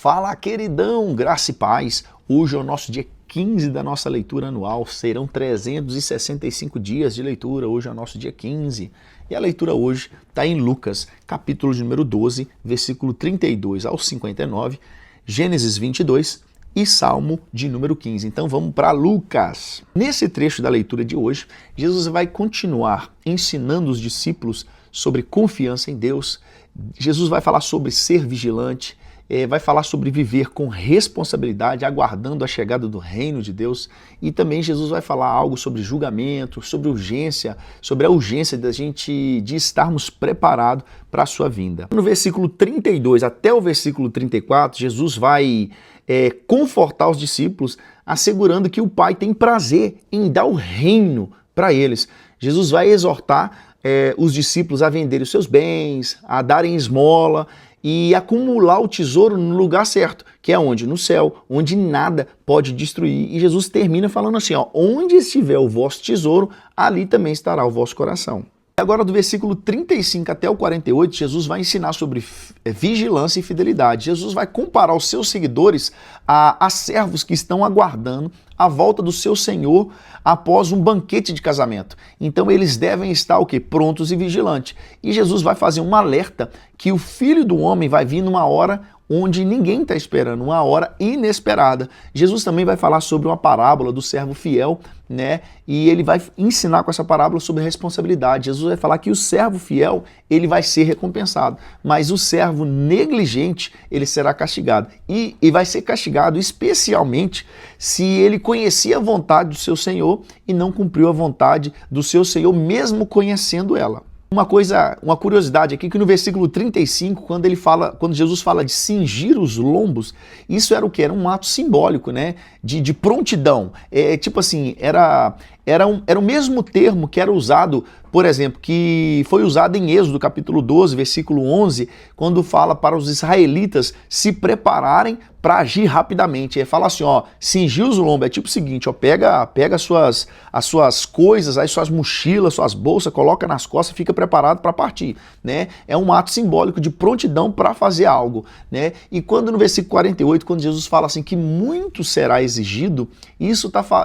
Fala, queridão, graça e paz. Hoje é o nosso dia 15 da nossa leitura anual. Serão 365 dias de leitura. Hoje é o nosso dia 15. E a leitura hoje está em Lucas, capítulo de número 12, versículo 32 ao 59, Gênesis 22 e Salmo de número 15. Então vamos para Lucas. Nesse trecho da leitura de hoje, Jesus vai continuar ensinando os discípulos sobre confiança em Deus. Jesus vai falar sobre ser vigilante, vai falar sobre viver com responsabilidade, aguardando a chegada do reino de Deus. E também Jesus vai falar algo sobre julgamento, sobre urgência, sobre a urgência de estarmos preparados para a sua vinda. No versículo 32 até o versículo 34, Jesus vai confortar os discípulos, assegurando que o Pai tem prazer em dar o reino para eles. Jesus vai exortar os discípulos a venderem os seus bens, a darem esmola e acumular o tesouro no lugar certo, que é onde? No céu, onde nada pode destruir. E Jesus termina falando assim, ó, onde estiver o vosso tesouro, ali também estará o vosso coração. Agora, do versículo 35 até o 48, Jesus vai ensinar sobre vigilância e fidelidade. Jesus vai comparar os seus seguidores a servos que estão aguardando a volta do seu Senhor após um banquete de casamento. Então, eles devem estar o quê? Prontos e vigilantes. E Jesus vai fazer um alerta que o Filho do Homem vai vir numa hora onde ninguém está esperando, uma hora inesperada. Jesus também vai falar sobre uma parábola do servo fiel, né? E ele vai ensinar com essa parábola sobre responsabilidade. Jesus vai falar que o servo fiel, ele vai ser recompensado, mas o servo negligente, ele será castigado. E vai ser castigado especialmente se ele conhecia a vontade do seu Senhor e não cumpriu a vontade do seu Senhor, mesmo conhecendo ela. Uma curiosidade aqui, que no versículo 35, quando Jesus fala de cingir os lombos, isso era o quê? Era um ato simbólico, né? De prontidão. Tipo assim, era o mesmo termo que era usado, por exemplo, que foi usado em Êxodo capítulo 12, versículo 11, quando fala para os israelitas se prepararem para agir rapidamente. Fala assim, ó, cingir os lombos, é tipo o seguinte, ó, pega as suas coisas, as suas mochilas, suas bolsas, coloca nas costas e fica preparado para partir, né? É um ato simbólico de prontidão para fazer algo, né? E quando no versículo 48, quando Jesus fala assim que muito será exigido,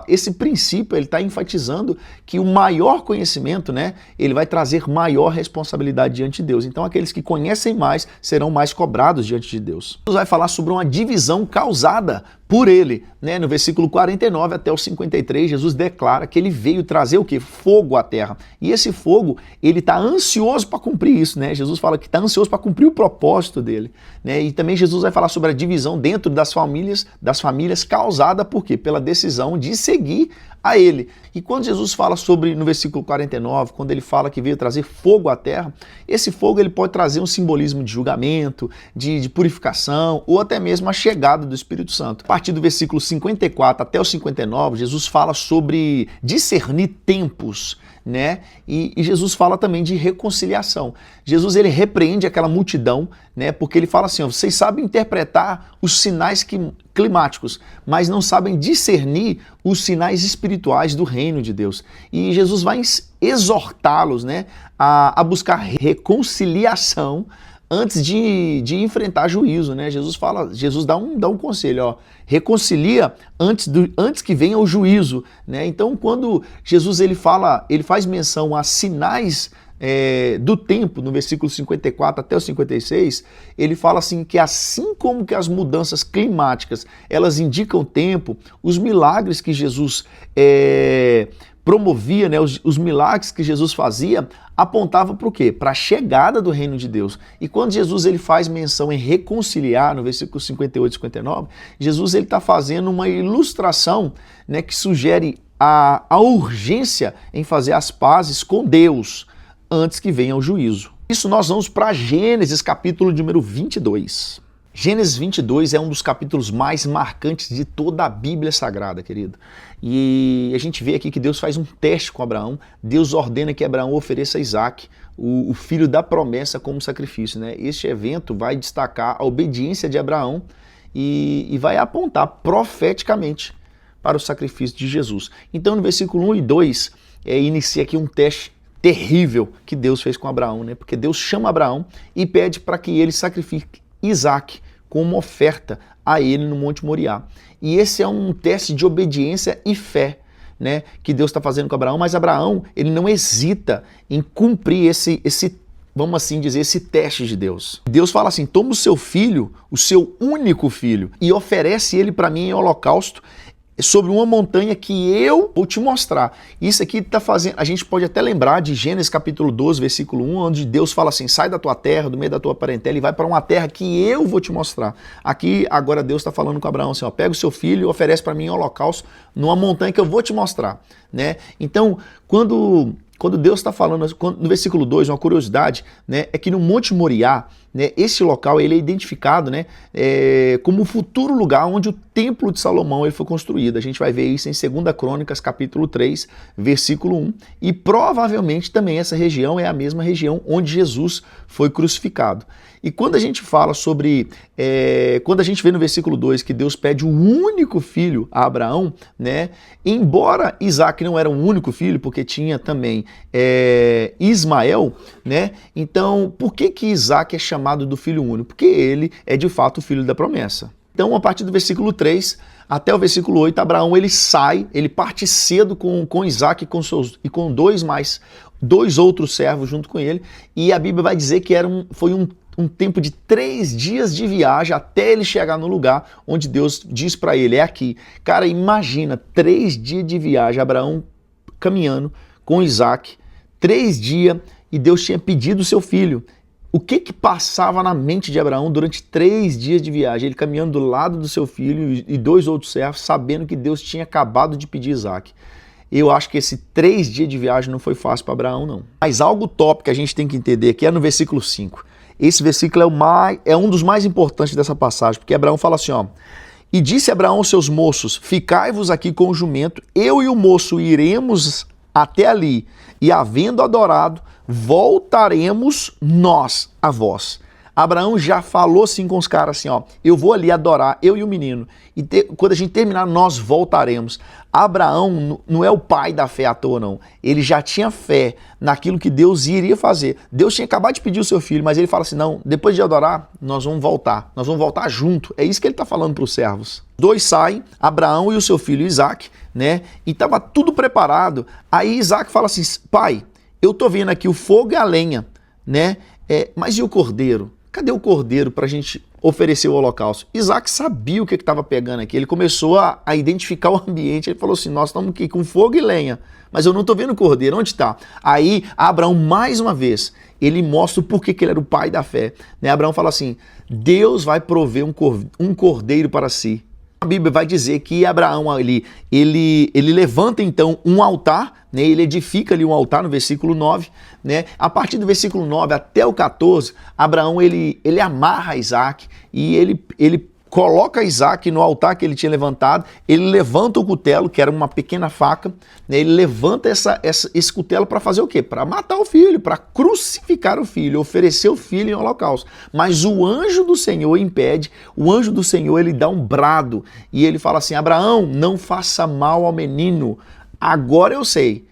esse princípio ele está enfatizando que o maior conhecimento, né, ele vai trazer maior responsabilidade diante de Deus. Então aqueles que conhecem mais serão mais cobrados diante de Deus. Jesus vai falar sobre uma divisão causada por ele, né? No versículo 49 até o 53, Jesus declara que ele veio trazer o quê? Fogo à terra. E esse fogo, ele está ansioso para cumprir isso, né? Jesus fala que está ansioso para cumprir o propósito dele, né? E também Jesus vai falar sobre a divisão dentro das famílias causada por quê? Pela decisão de seguir a ele. E quando Jesus fala sobre, no versículo 49, quando ele fala que veio trazer fogo à terra, esse fogo ele pode trazer um simbolismo de julgamento, de purificação, ou até mesmo a chegada do Espírito Santo. A partir do versículo 54 até o 59, Jesus fala sobre discernir tempos, né? E Jesus fala também de reconciliação. Jesus ele repreende aquela multidão, né? Porque ele fala assim, ó, vocês sabem interpretar os sinais climáticos, mas não sabem discernir os sinais espirituais do reino de Deus. E Jesus vai exortá-los, né, a buscar reconciliação antes de enfrentar juízo, né? Jesus dá um conselho, ó, reconcilia antes que venha o juízo, né? Então, quando Jesus ele faz menção a sinais do tempo, no versículo 54 até o 56, ele fala assim que assim como que as mudanças climáticas, elas indicam o tempo, os milagres que Jesus promovia, né, os milagres que Jesus fazia, apontavam para o quê? Para a chegada do reino de Deus. E quando Jesus ele faz menção em reconciliar, no versículo 58 e 59, Jesus ele está fazendo uma ilustração, né, que sugere a urgência em fazer as pazes com Deus antes que venha o juízo. Isso nós vamos para Gênesis capítulo número 22. Gênesis 22 é um dos capítulos mais marcantes de toda a Bíblia Sagrada, querido. E a gente vê aqui que Deus faz um teste com Abraão. Deus ordena que Abraão ofereça Isaac, o filho da promessa, como sacrifício, né? Este evento vai destacar a obediência de Abraão e vai apontar profeticamente para o sacrifício de Jesus. Então, no versículo 1 e 2, inicia aqui um teste terrível que Deus fez com Abraão, né? Porque Deus chama Abraão e pede para que ele sacrifique Isaac como uma oferta a ele no Monte Moriá. E esse é um teste de obediência e fé, né, que Deus está fazendo com Abraão, mas Abraão, ele não hesita em cumprir esse, vamos assim dizer, esse teste de Deus. Deus fala assim, toma o seu filho, o seu único filho, e oferece ele para mim em holocausto, sobre uma montanha que eu vou te mostrar. Isso aqui está fazendo, a gente pode até lembrar de Gênesis capítulo 12, versículo 1, onde Deus fala assim, sai da tua terra, do meio da tua parentela e vai para uma terra que eu vou te mostrar. Aqui agora Deus está falando com Abraão assim, ó, pega o seu filho e oferece para mim em holocausto numa montanha que eu vou te mostrar, né? Então, quando Deus está falando, no versículo 2, uma curiosidade, né, é que no Monte Moriá, né, esse local ele é identificado, né, como o futuro lugar onde o Templo de Salomão ele foi construído. A gente vai ver isso em 2 Crônicas, capítulo 3, versículo 1. E provavelmente também essa região é a mesma região onde Jesus foi crucificado. E quando a gente fala sobre, quando a gente vê no versículo 2 que Deus pede o único filho a Abraão, né, embora Isaac não era um único filho, porque tinha também Ismael, né, então por que Isaac é chamado do filho único? Porque ele é de fato o filho da promessa. Então, a partir do versículo 3 até o versículo 8, Abraão ele sai, ele parte cedo com Isaac e com dois outros servos junto com ele, e a Bíblia vai dizer que foi um tempo de 3 dias de viagem até ele chegar no lugar onde Deus diz para ele, é aqui. Cara, imagina, 3 dias de viagem, Abraão caminhando com Isaac, 3 dias, e Deus tinha pedido o seu filho. O que passava na mente de Abraão durante 3 dias de viagem? Ele caminhando do lado do seu filho e 2 outros servos, sabendo que Deus tinha acabado de pedir Isaac. Eu acho que esse 3 dias de viagem não foi fácil para Abraão, não. Mas algo top que a gente tem que entender aqui é no versículo 5. Esse versículo é um dos mais importantes dessa passagem, porque Abraão fala assim, ó, e disse Abraão aos seus moços, ficai-vos aqui com o jumento, eu e o moço iremos até ali, e havendo adorado, voltaremos nós a vós. Abraão já falou assim com os caras assim, ó, eu vou ali adorar, eu e o menino, e quando a gente terminar, nós voltaremos. Abraão não é o pai da fé à toa, não. Ele já tinha fé naquilo que Deus iria fazer. Deus tinha acabado de pedir o seu filho, mas ele fala assim, não, depois de adorar, nós vamos voltar junto. É isso que ele está falando para os servos. 2 saem, Abraão e o seu filho Isaac, né, e estava tudo preparado. Aí Isaac fala assim, pai, eu tô vendo aqui o fogo e a lenha, né, mas e o cordeiro? Cadê o cordeiro para a gente oferecer o holocausto? Isaac sabia o que estava pegando aqui, ele começou a identificar o ambiente, ele falou assim, nós estamos aqui com fogo e lenha, mas eu não estou vendo o cordeiro, onde está? Aí Abraão, mais uma vez, ele mostra o porquê que ele era o pai da fé. Né? Abraão fala assim, Deus vai prover um cordeiro para si. A Bíblia vai dizer que Abraão ali, ele levanta então um altar, né? Ele edifica ali um altar no versículo 9, né? A partir do versículo 9 até o 14, Abraão ele amarra Isaac e ele coloca Isaac no altar que ele tinha levantado, ele levanta o cutelo, que era uma pequena faca, né? Ele levanta esse cutelo para fazer o quê? Para matar o filho, para crucificar o filho, oferecer o filho em holocausto. Mas o anjo do Senhor impede, o anjo do Senhor ele dá um brado e ele fala assim, Abraão, não faça mal ao menino, agora eu sei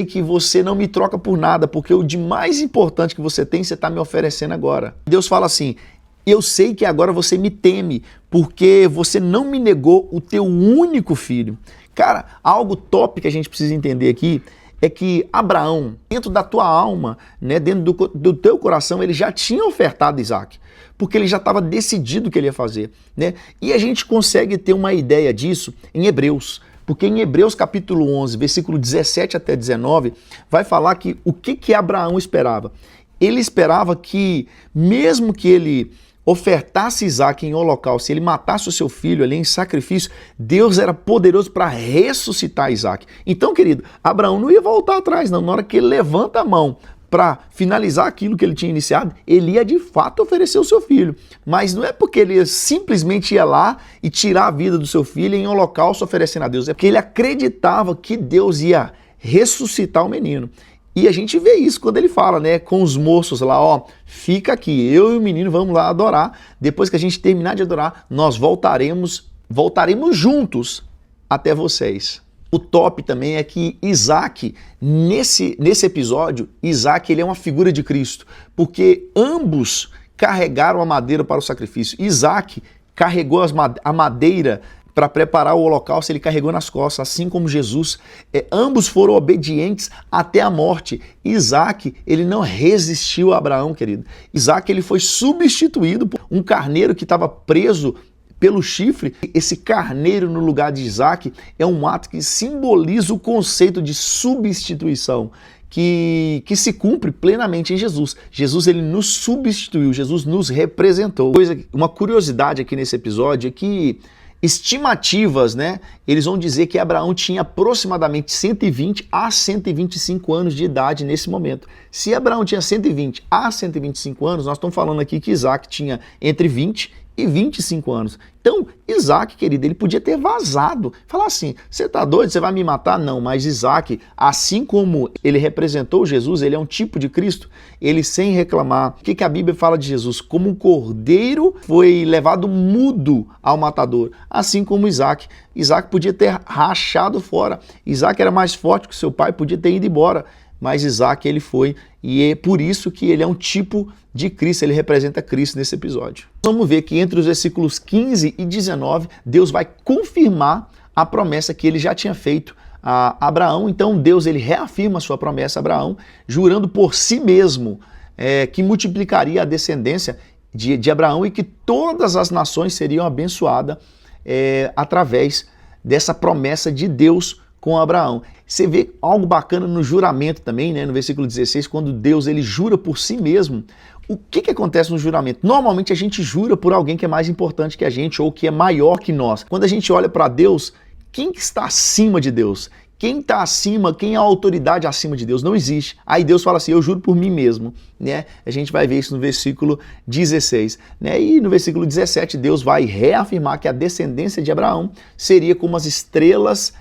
que você não me troca por nada, porque o de mais importante que você tem, você está me oferecendo agora. Deus fala assim, eu sei que agora você me teme, porque você não me negou o teu único filho. Cara, algo top que a gente precisa entender aqui é que Abraão, dentro da tua alma, né, dentro do teu coração, ele já tinha ofertado Isaac, porque ele já estava decidido o que ele ia fazer. Né? E a gente consegue ter uma ideia disso em Hebreus, porque em Hebreus capítulo 11, versículo 17 até 19, vai falar que o que Abraão esperava? Ele esperava que, mesmo que ele ofertasse Isaac em holocausto, se ele matasse o seu filho ali em sacrifício, Deus era poderoso para ressuscitar Isaac. Então, querido, Abraão não ia voltar atrás, não. Na hora que ele levanta a mão para finalizar aquilo que ele tinha iniciado, ele ia de fato oferecer o seu filho. Mas não é porque ele simplesmente ia lá e tirar a vida do seu filho em holocausto oferecendo a Deus, é porque ele acreditava que Deus ia ressuscitar o menino. E a gente vê isso quando ele fala, né, com os moços lá, ó, fica aqui, eu e o menino vamos lá adorar. Depois que a gente terminar de adorar, nós voltaremos juntos até vocês. O top também é que Isaac, nesse episódio, Isaac ele é uma figura de Cristo, porque ambos carregaram a madeira para o sacrifício. Isaac carregou a madeira para preparar o holocausto, ele carregou nas costas, assim como Jesus. Ambos foram obedientes até a morte. Isaac, ele não resistiu a Abraão, querido. Isaac, ele foi substituído por um carneiro que estava preso pelo chifre. Esse carneiro no lugar de Isaac é um ato que simboliza o conceito de substituição, que se cumpre plenamente em Jesus. Jesus, ele nos substituiu, Jesus nos representou. Uma curiosidade aqui nesse episódio é que estimativas, né? Eles vão dizer que Abraão tinha aproximadamente 120 a 125 anos de idade nesse momento. Se Abraão tinha 120 a 125 anos, nós estamos falando aqui que Isaac tinha entre 20 e 25 anos. Então, Isaac, querido, ele podia ter vazado. Falar assim, você tá doido? Você vai me matar? Não, mas Isaac, assim como ele representou Jesus, ele é um tipo de Cristo, ele sem reclamar. O que a Bíblia fala de Jesus? Como um cordeiro foi levado mudo ao matador, assim como Isaac. Isaac podia ter rachado fora. Isaac era mais forte que seu pai, podia ter ido embora. Mas Isaac, ele foi, e é por isso que ele é um tipo de Cristo, ele representa Cristo nesse episódio. Vamos ver que entre os versículos 15 e 19, Deus vai confirmar a promessa que ele já tinha feito a Abraão. Então Deus, ele reafirma a sua promessa a Abraão, jurando por si mesmo que multiplicaria a descendência de Abraão e que todas as nações seriam abençoadas através dessa promessa de Deus com Abraão. Você vê algo bacana no juramento também, né? No versículo 16, quando Deus, ele jura por si mesmo. O que acontece no juramento? Normalmente a gente jura por alguém que é mais importante que a gente ou que é maior que nós. Quando a gente olha para Deus, quem que está acima de Deus? Quem está acima, quem é a autoridade acima de Deus? Não existe. Aí Deus fala assim, eu juro por mim mesmo. Né? A gente vai ver isso no versículo 16. Né? E no versículo 17, Deus vai reafirmar que a descendência de Abraão seria como as estrelas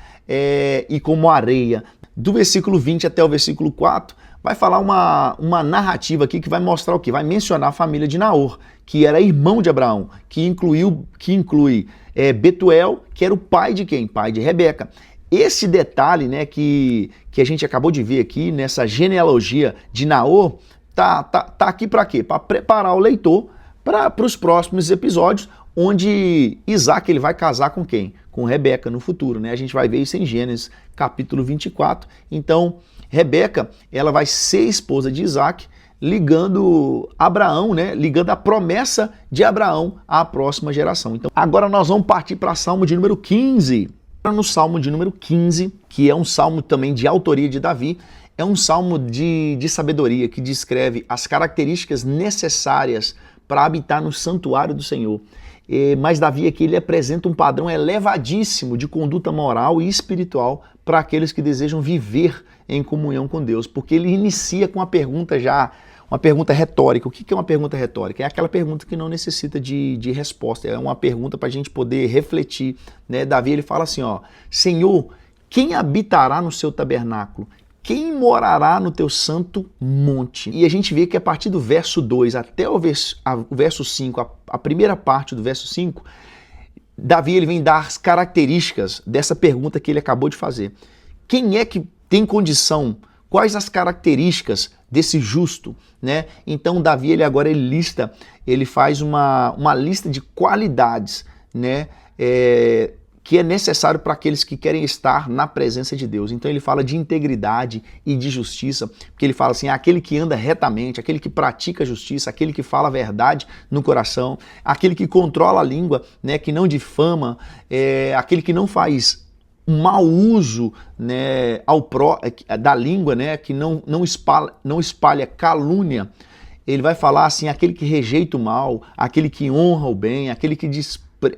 e como a areia. Do versículo 20 até o versículo 4, vai falar uma narrativa aqui que vai mostrar o quê? Vai mencionar a família de Naor, que era irmão de Abraão, que inclui Betuel, que era o pai de quem? Pai de Rebeca. Esse detalhe, né, que a gente acabou de ver aqui nessa genealogia de Naor, tá aqui para quê? Para preparar o leitor para os próximos episódios, onde Isaac, ele vai casar com quem? Com Rebeca no futuro, né? A gente vai ver isso em Gênesis capítulo 24. Então, Rebeca, ela vai ser esposa de Isaac, ligando Abraão, né? Ligando a promessa de Abraão à próxima geração. Então, agora nós vamos partir para o Salmo de número 15. No Salmo de número 15, que é um salmo também de autoria de Davi, é um salmo de sabedoria que descreve as características necessárias para habitar no santuário do Senhor. Mas Davi aqui, ele apresenta um padrão elevadíssimo de conduta moral e espiritual para aqueles que desejam viver em comunhão com Deus, porque ele inicia com uma pergunta retórica. O que é uma pergunta retórica? É aquela pergunta que não necessita de resposta, é uma pergunta para a gente poder refletir. Né? Davi, ele fala assim, ó, Senhor, quem habitará no seu tabernáculo? Quem morará no teu santo monte? E a gente vê que a partir do verso 2 até o verso 5, a primeira parte do verso 5, Davi, ele vem dar as características dessa pergunta que ele acabou de fazer. Quem é que tem condição? Quais as características desse justo? Né? Então Davi, ele faz uma lista de qualidades, né? Que é necessário para aqueles que querem estar na presença de Deus. Então ele fala de integridade e de justiça, porque ele fala assim, aquele que anda retamente, aquele que pratica a justiça, aquele que fala a verdade no coração, aquele que controla a língua, né, que não difama, aquele que não faz mau uso, né, da língua, né, que não espalha calúnia. Ele vai falar assim, aquele que rejeita o mal, aquele que honra o bem, aquele que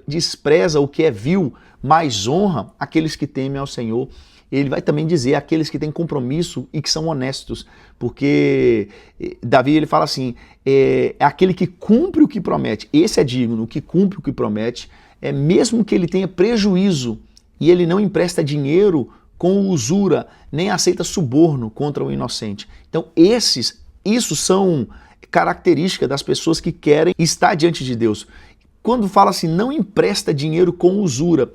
despreza o que é vil, mas honra aqueles que temem ao Senhor. Ele vai também dizer aqueles que têm compromisso e que são honestos, porque Davi, ele fala assim, aquele que cumpre o que promete, esse é digno, o que cumpre o que promete, mesmo que ele tenha prejuízo e ele não empresta dinheiro com usura, nem aceita suborno contra o inocente. Então isso são características das pessoas que querem estar diante de Deus. Quando fala assim, não empresta dinheiro com usura,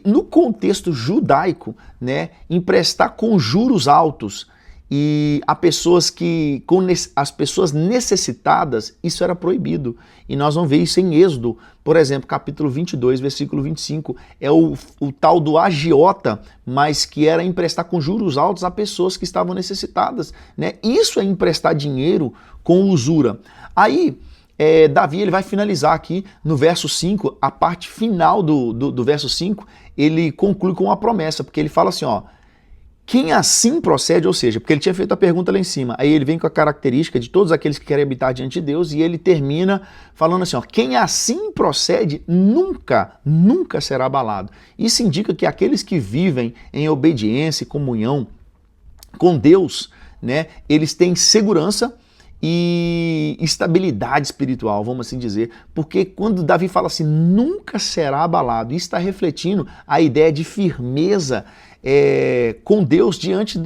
no contexto judaico, né, emprestar com juros altos e as pessoas necessitadas, isso era proibido. E nós vamos ver isso em Êxodo, por exemplo, capítulo 22, versículo 25. É o tal do agiota, mas que era emprestar com juros altos a pessoas que estavam necessitadas, né? Isso é emprestar dinheiro com usura. Aí, Davi ele vai finalizar aqui no verso 5, a parte final do verso 5, ele conclui com uma promessa, porque ele fala assim, ó, quem assim procede, ou seja, porque ele tinha feito a pergunta lá em cima, aí ele vem com a característica de todos aqueles que querem habitar diante de Deus e ele termina falando assim, ó, quem assim procede nunca será abalado. Isso indica que aqueles que vivem em obediência e comunhão com Deus, né, eles têm segurança e estabilidade espiritual, vamos assim dizer, porque quando Davi fala assim, nunca será abalado, isso está refletindo a ideia de firmeza com Deus diante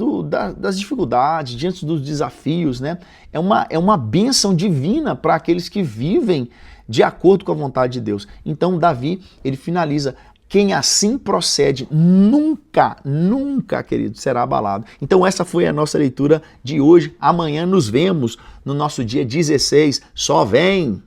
das dificuldades, diante dos desafios, né? É uma bênção divina para aqueles que vivem de acordo com a vontade de Deus. Então Davi, ele finaliza, quem assim procede nunca, querido, será abalado. Então essa foi a nossa leitura de hoje. Amanhã nos vemos no nosso dia 16. Só vem!